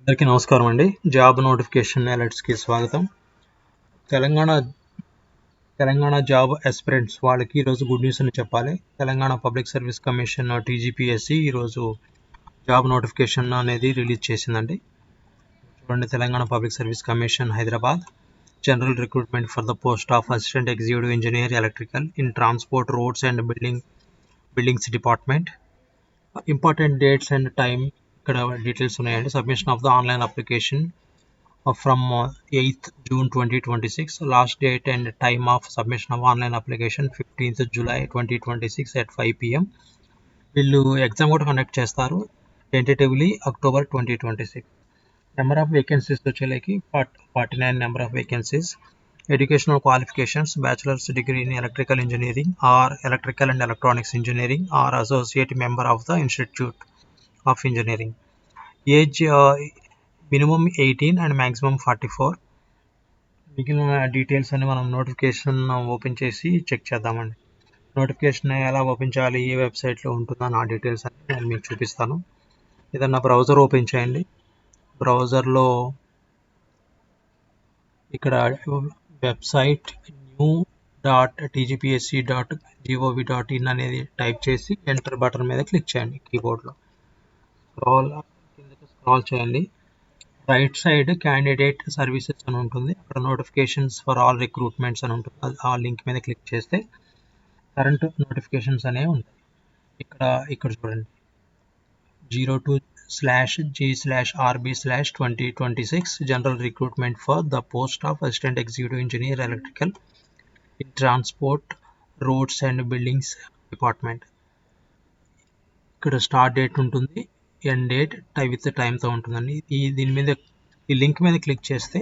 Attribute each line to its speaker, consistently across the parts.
Speaker 1: అందరికీ నమస్కారం అండి. జాబ్ నోటిఫికేషన్ అలర్ట్స్కి స్వాగతం. తెలంగాణ జాబ్ ఆస్పిరెంట్స్ వాళ్ళకి ఈరోజు గుడ్ న్యూస్ అని చెప్పాలి. Telangana public service commission TGPSC ఈరోజు జాబ్ నోటిఫికేషన్ అనేది రిలీజ్ చేసిందండి. చూడండి, Telangana public service commission Hyderabad general recruitment for the post of assistant executive engineer electrical in transport roads and buildings department. Important dates and time ఇక్కడ details ఉన్నాయండి. Submission of the online application from 8th June 2026. Last date and time of submission of online application 15th July 2026 at 5 p.m. వీళ్ళు exam కూడా conduct చేస్తారు tentatively October 2026. Number of vacancies వచ్చేలాకి 49 number of vacancies. Educational qualifications bachelor's degree in electrical engineering or electrical and electronics engineering or associate member of the institute of engineering. Age minimum 18 and maximum 44. మిగిలిన details అని మనం notification open చేసి check చేద్దామండి. Notification ఎలా open చేయాలి, ఏ వెబ్సైట్లో ఉంటుందని ఆ డీటెయిల్స్ అని నేను మీకు చూపిస్తాను. ఏదన్నా బ్రౌజర్ ఓపెన్ చేయండి. బ్రౌజర్లో ఇక్కడ వెబ్సైట్ new.tgpsc.gov.in అనేది టైప్ చేసి ఎంటర్ బటన్ మీద క్లిక్ చేయండి. కీబోర్డ్లో స్క్రాల్ చేయండి. రైట్ సైడ్ క్యాండిడేట్ సర్వీసెస్ అని ఉంటుంది. అక్కడ నోటిఫికేషన్స్ ఫర్ ఆల్ రిక్రూట్మెంట్స్ అని ఉంటుంది. ఆ లింక్ మీద క్లిక్ చేస్తే కరెంట్ నోటిఫికేషన్స్ అనేవి ఉంటాయి. ఇక్కడ చూడండి, 02/G/RB/2026 general recruitment for the post of assistant executive engineer electrical in transport roads and buildings department. ఇక్కడ స్టార్ట్ డేట్ ఉంటుంది, ఎండ్ డేట్ విత్ టైంతో ఉంటుందండి. ఈ లింక్ మీద క్లిక్ చేస్తే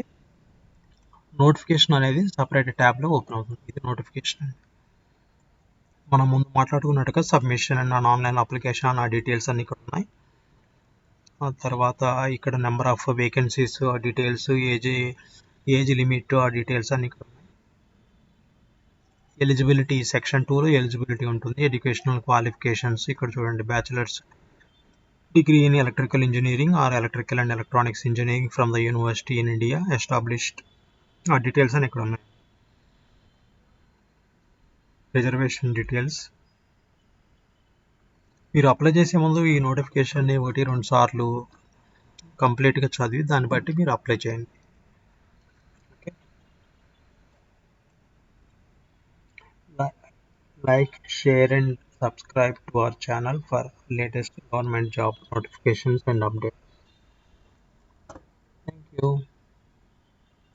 Speaker 1: నోటిఫికేషన్ అనేది సపరేట్ ట్యాబ్లో ఓపెన్ అవుతుంది. ఇది నోటిఫికేషన్. మనం ముందు మాట్లాడుకున్నట్టుగా సబ్మిషన్ అండ్ ఆన్లైన్ అప్లికేషన్ అన్న డీటెయిల్స్ అన్ని ఇక్కడ ఉన్నాయి. ఆ తర్వాత ఇక్కడ number of vacancies details, age limit ఆ డీటెయిల్స్ అన్ని ఇక్కడ ఉన్నాయి. ఎలిజిబిలిటీ సెక్షన్ 2లో ఎలిజిబిలిటీ ఉంటుంది. ఎడ్యుకేషనల్ క్వాలిఫికేషన్స్ ఇక్కడ చూడండి, bachelors degree in electrical engineering or electrical and electronics engineering from the university in India established. ఆ డీటెయిల్స్ అని ఇక్కడ ఉన్నాయి. Reservation details. మీరు అప్లై చేసే ముందు ఈ నోటిఫికేషన్ని 1-2 సార్లు కంప్లీట్గా చదివి దాన్ని బట్టి మీరు అప్లై చేయండి. Okay, like, share and subscribe to our channel for latest government job notifications and updates. Thank you.